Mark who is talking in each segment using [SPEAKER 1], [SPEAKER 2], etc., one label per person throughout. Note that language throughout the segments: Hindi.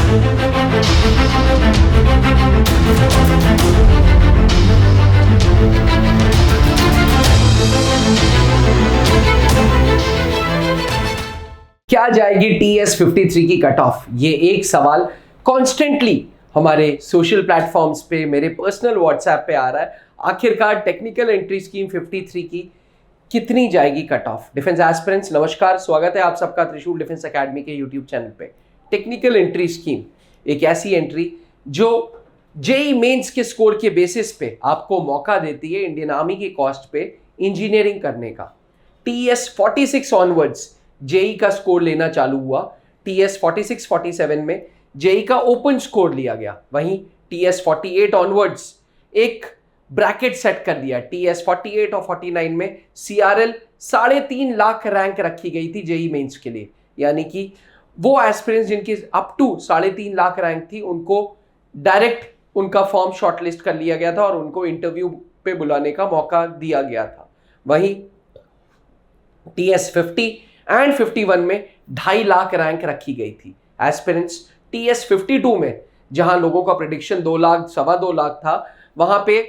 [SPEAKER 1] क्या जाएगी TS53 की कट ऑफ? ये एक सवाल कॉन्स्टेंटली हमारे सोशल प्लेटफॉर्म्स पे, मेरे पर्सनल व्हाट्सएप पे आ रहा है। आखिरकार टेक्निकल एंट्री स्कीम 53 की कितनी जाएगी कट ऑफ? डिफेंस एस्पिरेंट्स नमस्कार, स्वागत है आप सबका त्रिशूल डिफेंस एकेडमी के यूट्यूब चैनल पे। टेक्निकल एंट्री स्कीम एक ऐसी एंट्री जो जेई मेंस के स्कोर के बेसिस पे आपको मौका देती है इंडियन आर्मी की कॉस्ट पे इंजीनियरिंग करने का। TS46 ऑनवर्ड्स जेई का स्कोर लेना चालू हुआ। TS46-47 में जेई का ओपन स्कोर लिया गया। वहीं TS48 ऑनवर्ड्स एक ब्रैकेट सेट कर दिया। TS48 और 49 में CRL 3.5 लाख रैंक रखी गई थी जेई मेंस के लिए, यानी कि वो एस्पिरेंट्स जिनकी अप टू 3.5 लाख रैंक थी उनको डायरेक्ट उनका फॉर्म शॉर्टलिस्ट कर लिया गया था और उनको इंटरव्यू पे बुलाने का मौका दिया गया था। वहीं TS50 एंड 51 में 2.5 लाख रैंक रखी गई थी। एस्पिरेंट्स TS52 में जहां लोगों का प्रेडिक्शन 2 लाख, 2.25 लाख था, वहां पे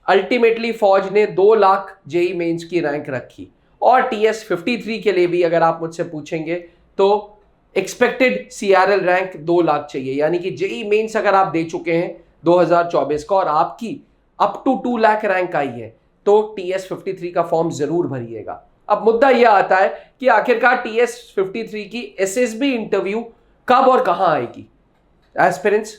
[SPEAKER 1] अल्टीमेटली फौज ने 2 लाख जेई मेंस की रैंक रखी। और TS53 के लिए भी अगर आप मुझसे पूछेंगे तो एक्सपेक्टेड CRL रैंक 2 लाख चाहिए, यानी कि जेई मेंस अगर आप दे चुके हैं 2024 का और आपकी अप टू 2 लाख रैंक आई है तो TS53 का फॉर्म जरूर भरिएगा। अब मुद्दा यह आता है कि आखिरकार TS53 की SSB इंटरव्यू कब और कहां आएगी? एस्पिरेंट्स,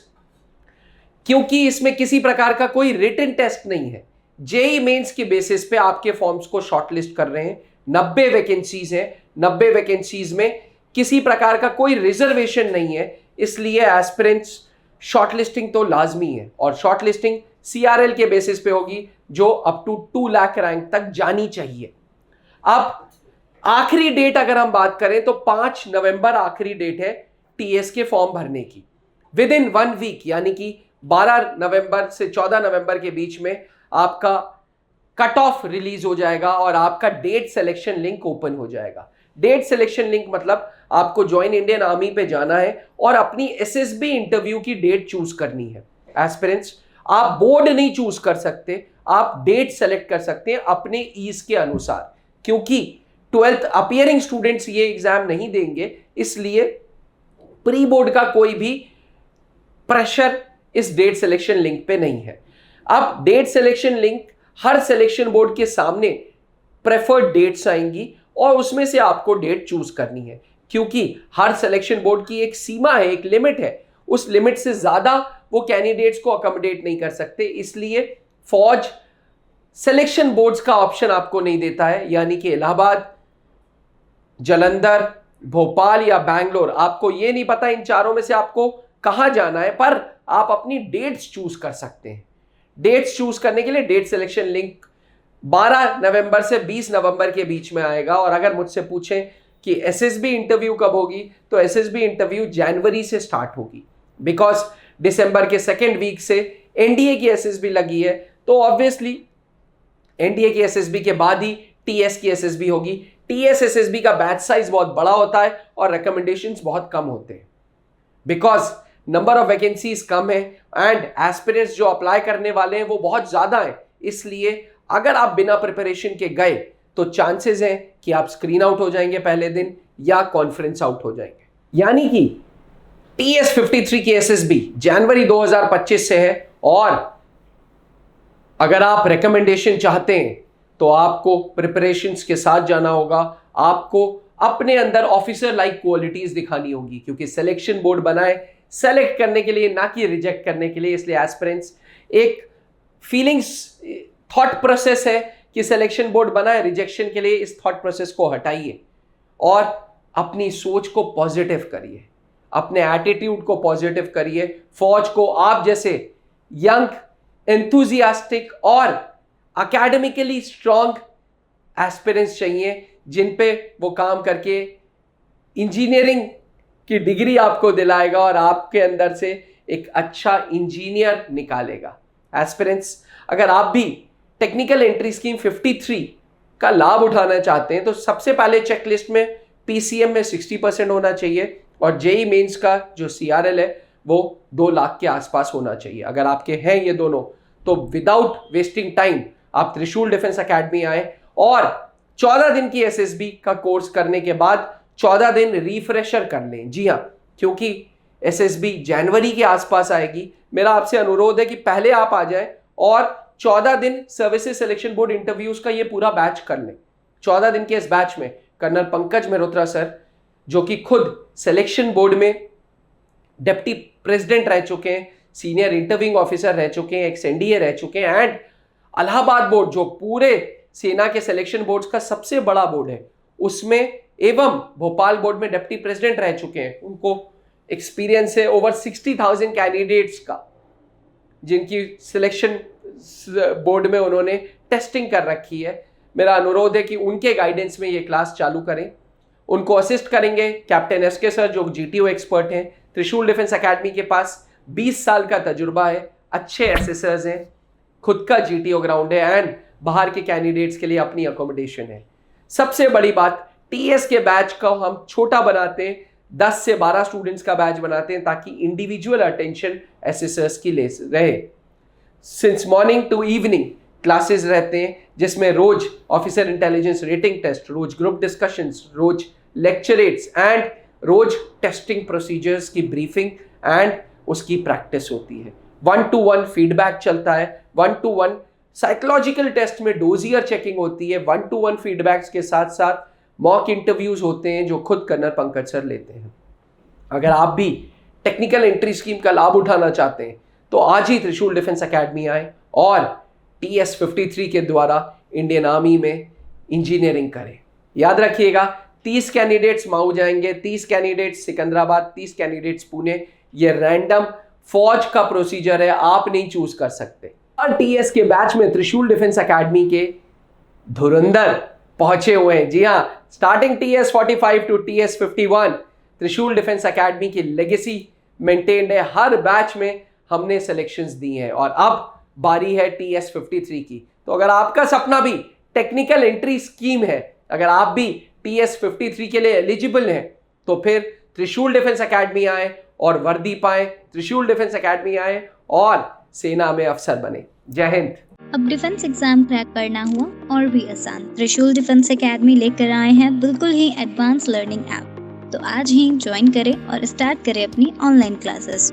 [SPEAKER 1] क्योंकि इसमें किसी प्रकार का कोई रिटन टेस्ट नहीं है, जेई मेंस के बेसिस पे आपके फॉर्म्स को शॉर्टलिस्ट कर रहे हैं। 90 वैकेंसीज हैं, 90 वैकेंसीज में किसी प्रकार का कोई रिजर्वेशन नहीं है, इसलिए एस्पिरेंट्स शॉर्टलिस्टिंग तो लाजमी है और शॉर्टलिस्टिंग CRL के बेसिस पे होगी जो अप टू 2 लाख रैंक तक जानी चाहिए। अब आखिरी डेट अगर हम बात करें तो 5 नवंबर आखिरी डेट है TS के फॉर्म भरने की। विद इन 1 वीक, यानी कि 12 नवंबर से 14 नवंबर के बीच में आपका कट ऑफ रिलीज हो जाएगा और आपका डेट सिलेक्शन लिंक ओपन हो जाएगा। डेट सिलेक्शन लिंक मतलब आपको ज्वाइन इंडियन आर्मी पे जाना है और अपनी SSB इंटरव्यू की डेट चूज करनी है। एस्पिरेंट्स, आप बोर्ड नहीं चूज कर सकते, आप डेट सेलेक्ट कर सकते हैं अपने ईज के अनुसार, क्योंकि 12th अपियरिंग स्टूडेंट्स ये एग्जाम नहीं देंगे, इसलिए प्री बोर्ड का कोई भी प्रेशर इस डेट सिलेक्शन लिंक पे नहीं है। अब डेट सिलेक्शन लिंक हर सिलेक्शन बोर्ड के सामने प्रेफर्ड डेट्स आएंगी और उसमें से आपको डेट चूज करनी है, क्योंकि हर सिलेक्शन बोर्ड की एक सीमा है, एक लिमिट है। उस लिमिट से ज्यादा वो कैंडिडेट्स को अकोमोडेट नहीं कर सकते, इसलिए फौज सिलेक्शन बोर्ड्स का ऑप्शन आपको नहीं देता है, यानी कि इलाहाबाद, जालंधर, भोपाल या बैंगलोर, आपको ये नहीं पता इन चारों में से आपको कहां जाना है, पर आप अपनी डेट्स चूज कर सकते हैं। डेट्स चूज करने के लिए डेट सिलेक्शन लिंक 12 नवंबर से 20 नवंबर के बीच में आएगा। और अगर मुझसे पूछें कि SSB इंटरव्यू कब होगी, तो SSB इंटरव्यू जनवरी से स्टार्ट होगी, बिकॉज दिसंबर के सेकेंड वीक से NDA की SSB लगी है, तो ऑब्वियसली NDA की SSB के बाद ही TS की SSB होगी। TS SSB का बैच साइज बहुत बड़ा होता है और रिकमेंडेशंस बहुत कम होते हैं, बिकॉज नंबर ऑफ वैकेंसीज कम है एंड एस्पिरेंट्स जो अप्लाई करने वाले हैं वो बहुत ज्यादा है। इसलिए अगर आप बिना प्रिपरेशन के गए तो चांसेस हैं कि आप स्क्रीन आउट हो जाएंगे पहले दिन या कॉन्फ्रेंस आउट हो जाएंगे। यानी कि TS53 की SSB जनवरी 2025 से है और अगर आप रिकमेंडेशन चाहते हैं तो आपको प्रिपरेशंस के साथ जाना होगा। आपको अपने अंदर ऑफिसर लाइक क्वालिटीज दिखानी होगी, क्योंकि सिलेक्शन बोर्ड बनाए सेलेक्ट करने के लिए, ना कि रिजेक्ट करने के लिए। इसलिए एस्पिरेंट्स एक फीलिंग्स थॉट प्रोसेस है कि सिलेक्शन बोर्ड बनाए रिजेक्शन के लिए, इस थॉट प्रोसेस को हटाइए और अपनी सोच को पॉजिटिव करिए, अपने एटीट्यूड को पॉजिटिव करिए। फौज को आप जैसे यंग, एंथुजियास्टिक और एकेडमिकली स्ट्रांग एस्पिरेंट्स चाहिए, जिन पे वो काम करके इंजीनियरिंग की डिग्री आपको दिलाएगा और आपके अंदर से एक अच्छा इंजीनियर निकालेगा। एस्पिरेंट्स, अगर आप भी टेक्निकल एंट्री स्कीम 53 का लाभ उठाना चाहते हैं तो सबसे पहले चेकलिस्ट में PCM में 60% होना चाहिए और जेई मेंस का जो CRL है वो 2 लाख के आसपास होना चाहिए। अगर आपके हैं ये दोनों तो विदाउट वेस्टिंग टाइम आप त्रिशूल डिफेंस एकेडमी आए और 14 दिन की एसएसबी का कोर्स करने के बाद 14 दिन रिफ्रेशर कर लें। जी हाँ, क्योंकि एसएसबी जनवरी के आसपास आएगी। मेरा आपसे अनुरोध है कि पहले आप आ जाएं और 14 दिन सर्विसेज सिलेक्शन बोर्ड इंटरव्यूज का ये पूरा बैच कर लें। 14 दिन के इस बैच में कर्नल पंकज मेहरोत्रा सर, जो कि खुद सिलेक्शन बोर्ड में डिप्टी प्रेसिडेंट रह चुके हैं, सीनियर इंटरव्यूइंग ऑफिसर रह चुके हैं, एक्स एनडीए रह चुके हैं, एंड इलाहाबाद बोर्ड जो पूरे सेना के सिलेक्शन बोर्ड्स का सबसे बड़ा बोर्ड है उसमें, एवं भोपाल बोर्ड में डिप्टी प्रेसिडेंट रह चुके हैं। उनको एक्सपीरियंस है ओवर 60,000 कैंडिडेट्स का, जिनकी सिलेक्शन बोर्ड में उन्होंने टेस्टिंग कर रखी है। मेरा अनुरोध है कि उनके गाइडेंस में ये क्लास चालू करें। उनको असिस्ट करेंगे कैप्टन एसके सर, जो जीटीओ एक्सपर्ट हैं। त्रिशूल डिफेंस एकेडमी के पास 20 साल का तजुर्बा है, अच्छे एसेसर्स हैं, खुद का जीटीओ ग्राउंड है, एंड बाहर के कैंडिडेट्स के लिए अपनी अकोमोडेशन है। सबसे बड़ी बात, टीएस के बैच को हम छोटा बनाते हैं, 10 से 12 स्टूडेंट्स का बैच बनाते हैं ताकि इंडिविजुअल अटेंशन एसेसर्स की ले रहे। Since morning to evening classes रहते हैं, जिसमें रोज ऑफिसर इंटेलिजेंस रेटिंग टेस्ट, रोज ग्रुप डिस्कशंस, रोज लेक्चरेट्स एंड रोज टेस्टिंग प्रोसीजर्स की ब्रीफिंग एंड उसकी प्रैक्टिस होती है। 1-to-1 फीडबैक चलता है, 1-to-1 साइकोलॉजिकल टेस्ट में डोजियर चेकिंग होती है, 1-to-1 फीडबैक्स के साथ साथ मॉक इंटरव्यूज होते हैं जो खुद कर्नल पंकज सर लेते हैं। अगर आप भी टेक्निकल एंट्री स्कीम का लाभ उठाना चाहते हैं तो आज ही त्रिशूल डिफेंस एकेडमी आए और TS53 के द्वारा इंडियन आर्मी में इंजीनियरिंग करें। याद रखिएगा, 30 कैंडिडेट्स माऊ जाएंगे, 30 कैंडिडेट्स सिकंदराबाद, 30 कैंडिडेट्स पुणे। ये रैंडम फौज का प्रोसीजर है, आप नहीं चूज कर सकते। और टीएस के बैच में त्रिशूल डिफेंस एकेडमी के धुरंधर पहुंचे हुए हैं। जी हाँ, स्टार्टिंग TS45 टू TS51 त्रिशूल डिफेंस एकेडमी की लेगेसी मेंटेन्ड है। हर बैच में हमने सिलेक्शंस दी हैं और अब बारी है TS53 की। तो अगर आपका सपना भी टेक्निकल एंट्री स्कीम है, अगर आप भी TS53 के लिए एलिजिबल हैं, तो फिर त्रिशूल डिफेंस एकेडमी आए और वर्दी पाएं, त्रिशूल डिफेंस एकेडमी आए और सेना में अफसर बने। जय हिंद।
[SPEAKER 2] अब डिफेंस एग्जाम क्रैक करना हुआ और भी आसान, त्रिशूल डिफेंस एकेडमी लेकर आए हैं बिल्कुल ही एडवांस लर्निंग ऐप। तो आज ही ज्वाइन करें और स्टार्ट करें अपनी ऑनलाइन क्लासेस।